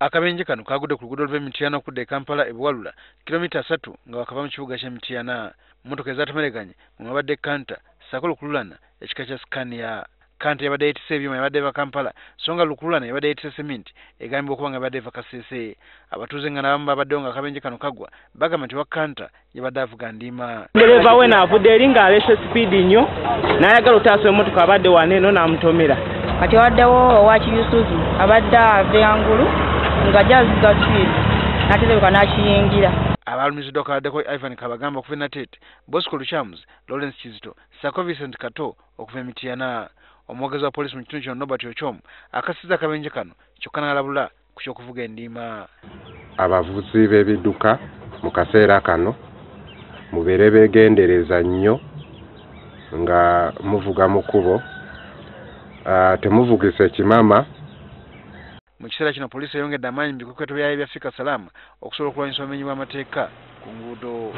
Akabenje kano kagudde ku luguudo lw'Emityana okudda e Kampala e Buwalula kilomita 3 nga wakava mu kibuga ky'Emityana. Mmotoka ezaatomeganye mu mabadde Kanta ssaako Lukululana ekika kya Scania. Kanta yabadde yeetisse ebyuma yabadde eva Kampala so nga Lukululana yabadde yeetisse seminti egambibwa okuba nga yabadde eva Kasese. Abatuuze nga n'abamu babaddewo nga akabenje kano kagwa bagamba nti wa Kanta yabadde avuga ndiima. Dereva we n'avudde eri ng'aleese sipiidi nnyo n'ayagala otaasa emmotoka abadde wano eno n'amutomera. Kati waddewo owa Kiyusuzu abadde ava engulu nga jaziga sipiidi n'aterebuka n'akiyingira. Abalumiziddwa kabaddeko Ivan Kabagamba okuva e Natete, Bosco Luchamus, Lawrence Kizito, Sako Vincent Kato okuva e Mityana. Omwogezi wa poliisi mu kitundu kino Nobert Ochomo akasizza akabenje kano kyokka n'alabula ku ky'okuvuga endiima. Abavuzi b'ebidduka mu kaseera kano mubeere beegendereza nnyo nga muvuga mu kkubo, temuvugisa ekimama. Mu kiseera kino poliisi eyongedde amaanyi mu bikokweto byayo bya Africa Salama okusobola okulwanyisa obumenyi bw'amateeka ku nguudo.